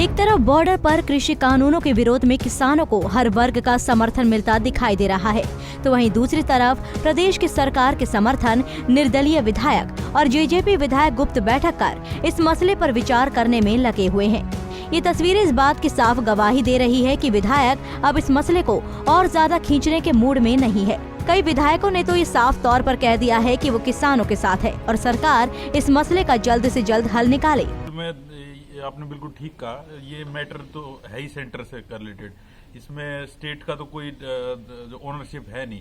एक तरफ बॉर्डर पर कृषि कानूनों के विरोध में किसानों को हर वर्ग का समर्थन मिलता दिखाई दे रहा है, तो वहीं दूसरी तरफ प्रदेश की सरकार के समर्थन निर्दलीय विधायक और जेजेपी विधायक गुप्त बैठक कर इस मसले पर विचार करने में लगे हुए हैं। ये तस्वीरें इस बात की साफ गवाही दे रही है कि विधायक अब इस मसले को और ज्यादा खींचने के मूड में नहीं है। कई विधायकों ने तो ये साफ तौर पर कह दिया है कि वो किसानों के साथ है और सरकार इस मसले का जल्द से जल्द हल निकाले। आपने बिल्कुल ठीक कहा, ये मैटर तो है ही सेंटर से रिलेटेड, इसमें स्टेट का तो कोई ओनरशिप है नहीं।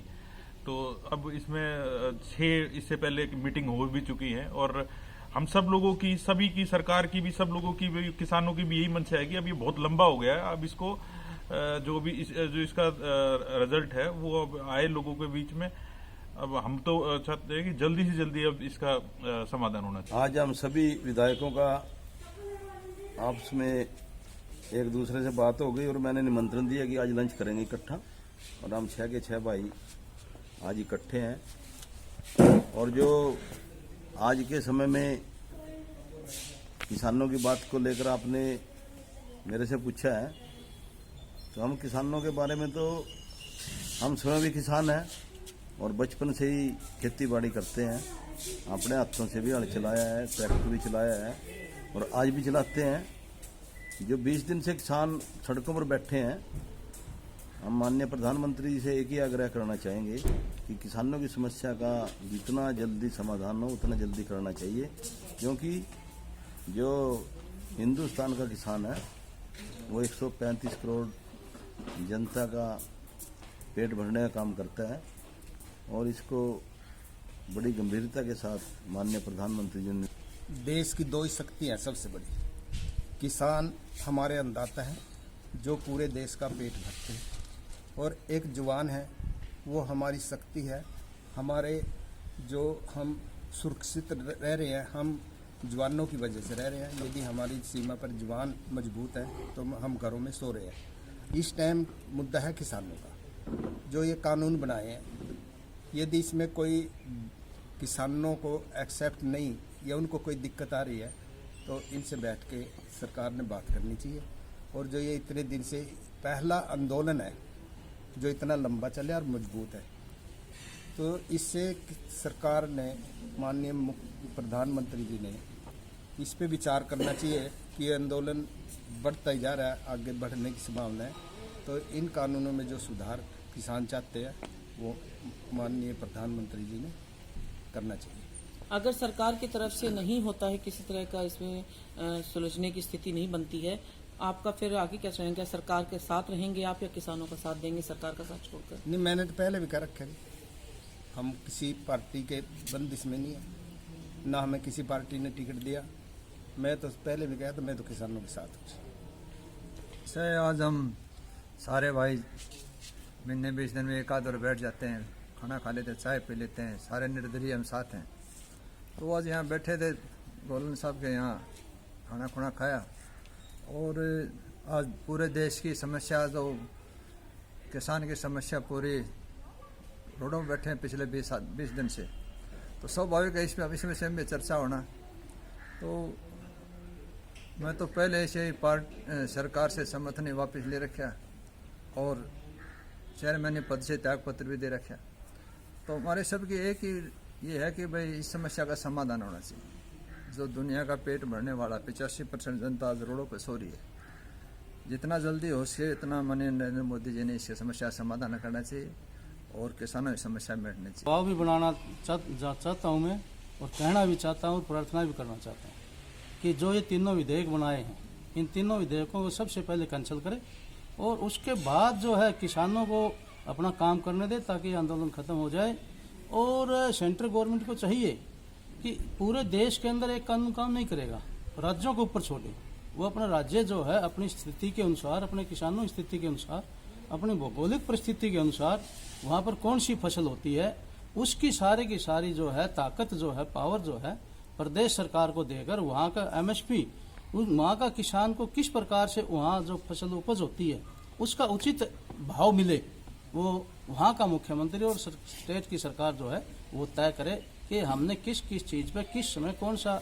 तो अब इसमें 6 इससे पहले मीटिंग हो भी चुकी है और हम सब लोगों की, सभी की, सरकार की भी, सब लोगों की भी, किसानों की भी यही मंशा है कि अब ये बहुत लंबा हो गया है। अब इसको जो इसका रिजल्ट है वो अब आए लोगों के बीच में। अब हम तो चाहते हैं कि जल्दी से जल्दी अब इसका समाधान होना चाहिए। आज हम सभी विधायकों का आपस में एक दूसरे से बात हो गई और मैंने निमंत्रण दिया कि आज लंच करेंगे इकट्ठा, और हम 6 के 6 भाई आज इकट्ठे हैं। और जो आज के समय में किसानों की बात को लेकर आपने मेरे से पूछा है, तो हम किसानों के बारे में तो हम स्वयं भी किसान हैं और बचपन से ही खेती बाड़ी करते हैं। अपने हाथों से भी हल चलाया है, ट्रैक्टर भी चलाया है और आज भी चलाते हैं। जो 20 दिन से किसान सड़कों पर बैठे हैं, हम माननीय प्रधानमंत्री जी से एक ही आग्रह करना चाहेंगे कि किसानों की समस्या का जितना जल्दी समाधान हो उतना जल्दी करना चाहिए, क्योंकि जो हिंदुस्तान का किसान है वो 135 करोड़ जनता का पेट भरने का काम करता है और इसको बड़ी गंभीरता के साथ माननीय प्रधानमंत्री जी ने। देश की 2 ही शक्तियाँ सबसे बड़ी, किसान हमारे अन्नदाता हैं जो पूरे देश का पेट भरते हैं, और एक जवान है वो हमारी शक्ति है। हमारे जो हम सुरक्षित रह रहे हैं, हम जवानों की वजह से रह रहे हैं। यदि हमारी सीमा पर जवान मजबूत है तो हम घरों में सो रहे हैं। इस टाइम मुद्दा है किसानों का, जो ये कानून बनाए हैं। यदि इसमें कोई किसानों को एक्सेप्ट नहीं या उनको कोई दिक्कत आ रही है तो इनसे बैठ के सरकार ने बात करनी चाहिए। और जो ये इतने दिन से पहला आंदोलन है जो इतना लंबा चले और मजबूत है, तो इससे सरकार ने, माननीय प्रधानमंत्री जी ने इस पे विचार करना चाहिए कि ये आंदोलन बढ़ता ही जा रहा है, आगे बढ़ने की संभावना है। तो इन कानूनों में जो सुधार किसान चाहते हैं वो माननीय प्रधानमंत्री जी ने करना चाहिए। अगर सरकार की तरफ से नहीं होता है, किसी तरह का इसमें सुलझने की स्थिति नहीं बनती है, आपका फिर आगे क्या चाहेंगे? क्या सरकार के साथ रहेंगे आप या किसानों का साथ देंगे सरकार का साथ छोड़कर? नहीं, मैंने तो पहले भी कह रखा है, हम किसी पार्टी के बंदिश में नहीं है, ना हमें किसी पार्टी ने टिकट दिया। मैं तो पहले भी कहा था, मैं तो किसानों के साथ हूँ। सर, आज हम सारे भाई महीने 20 दिन में एक आध और बैठ जाते हैं, खाना खा लेते हैं, चाय पी लेते हैं, सारे निर्दलीय हम साथ हैं। तो आज यहाँ बैठे थे गोलन साहब के यहाँ, खाना खुना खाया और आज पूरे देश की समस्या, जो किसान की समस्या पूरी रोडों में बैठे हैं पिछले 20 दिन से, तो स्वाभाविक है इसमें इस विषय में चर्चा होना। तो मैं तो पहले से ही सरकार से समर्थन वापस ले रखा और चेयरमैन पद से त्याग पत्र भी दे रखा। तो हमारे सबकी एक ही ये है कि भाई इस समस्या का समाधान होना चाहिए। जो दुनिया का पेट भरने वाला 85% जनता आज रोडों पर सो रही है, जितना जल्दी हो सके इतना माननीय नरेंद्र मोदी जी ने इसकी समस्या का समाधान करना चाहिए और किसानों की समस्या मिटनी चाहिए। भाव भी बनाना चाहता हूँ मैं, और कहना भी चाहता हूँ, प्रार्थना भी करना चाहता हूँ कि जो ये तीनों विधेयक बनाए हैं, इन तीनों विधेयकों को सबसे पहले कैंसिल करें और उसके बाद जो है किसानों को अपना काम करने दे ताकि आंदोलन खत्म हो जाए। और सेंट्रल गवर्नमेंट को चाहिए कि पूरे देश के अंदर एक कानून काम नहीं करेगा, राज्यों को ऊपर छोड़े। वो अपना राज्य जो है अपनी स्थिति के अनुसार, अपने किसानों की स्थिति के अनुसार, अपनी भौगोलिक परिस्थिति के अनुसार वहाँ पर कौन सी फसल होती है, उसकी सारी की सारी जो है ताकत, जो है पावर, जो है प्रदेश सरकार को देकर वहाँ का MSP, वहाँ का किसान को किस प्रकार से वहाँ जो फसल उपज होती है उसका उचित भाव मिले, वो वहाँ का मुख्यमंत्री और स्टेट की सरकार जो है वो तय करे कि हमने किस किस चीज़ पे किस समय कौन सा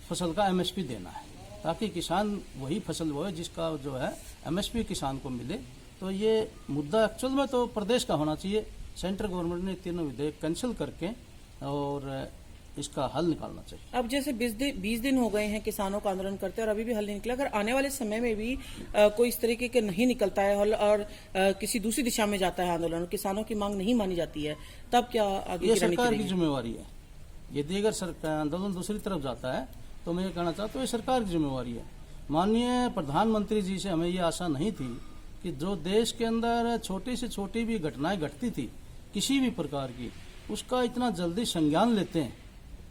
फसल का MSP देना है। ताकि किसान वही फसल बोए जिसका जो है MSP किसान को मिले। तो ये मुद्दा एक्चुअल में तो प्रदेश का होना चाहिए। सेंट्रल गवर्नमेंट ने तीनों विधेयक कैंसिल करके और इसका हल निकालना चाहिए। अब जैसे 20 दिन हो गए हैं किसानों का आंदोलन करते और अभी भी हल नहीं निकला। अगर आने वाले समय में भी कोई इस तरीके के नहीं निकलता है हल और किसी दूसरी दिशा में जाता है आंदोलन और किसानों की मांग नहीं मानी जाती है, तब क्या आगे ये सरकार की जिम्मेवारी है। यदि अगर सरकार आंदोलन दूसरी तरफ जाता है तो मैं ये कहना चाहता हूँ ये सरकार की जिम्मेवारी है। माननीय प्रधानमंत्री जी से हमें ये आशा नहीं थी कि जो देश के अंदर छोटी से छोटी भी घटनाएं घटती थी किसी भी प्रकार की, उसका इतना जल्दी संज्ञान लेते हैं।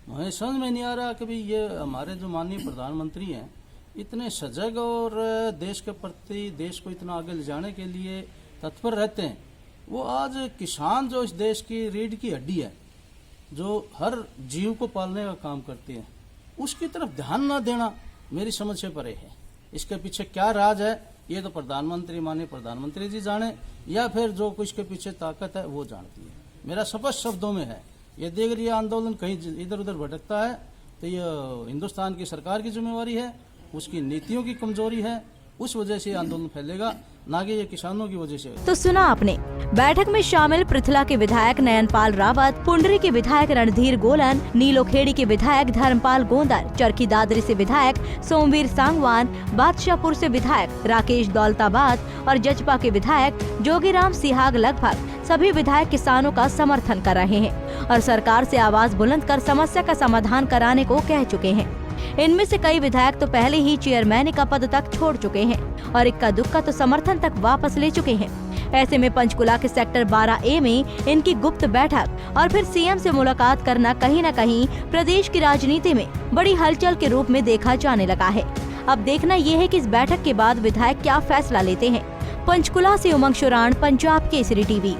मुझे समझ में नहीं आ रहा कि भाई ये हमारे जो माननीय प्रधानमंत्री हैं इतने सजग और देश के प्रति देश को इतना आगे ले जाने के लिए तत्पर रहते हैं, वो आज किसान जो इस देश की रीढ़ की हड्डी है, जो हर जीव को पालने का काम करते हैं, उसकी तरफ ध्यान ना देना मेरी समझ से परे है। इसके पीछे क्या राज है ये तो प्रधानमंत्री माननीय प्रधानमंत्री जी जाने या फिर जो कुछ के पीछे ताकत है वो जानती है। मेरा स्पष्ट शब्दों में है, यदि अगर ये आंदोलन कहीं इधर उधर भटकता है तो ये हिंदुस्तान की सरकार की जिम्मेवारी है, उसकी नीतियों की कमजोरी है, उस वजह से आंदोलन फैलेगा, ना कि ये किसानों की वजह से। तो सुना आपने, बैठक में शामिल पृथला के विधायक नयनपाल रावत, पुंडरी के विधायक रणधीर गोलन, नीलोखेड़ी के विधायक धर्मपाल गोंदर, चरखी दादरी से विधायक सोमवीर सांगवान, बादशाहपुर से विधायक राकेश दौलताबाद और जजपा के विधायक जोगीराम सिहाग लगभग सभी विधायक किसानों का समर्थन कर रहे हैं और सरकार से आवाज बुलंद कर समस्या का समाधान कराने को कह चुके हैं। इनमें से कई विधायक तो पहले ही चेयरमैन का पद तक छोड़ चुके हैं और इक्का दुक्का तो समर्थन तक वापस ले चुके हैं। ऐसे में पंचकुला के सेक्टर 12A में इनकी गुप्त बैठक और फिर सीएम से मुलाकात करना कहीं न कहीं प्रदेश की राजनीति में बड़ी हलचल के रूप में देखा जाने लगा है। अब देखना ये है कि इस बैठक के बाद विधायक क्या फैसला लेते हैं। पंचकुला से उमंग शुरान, पंजाब केसरी टीवी।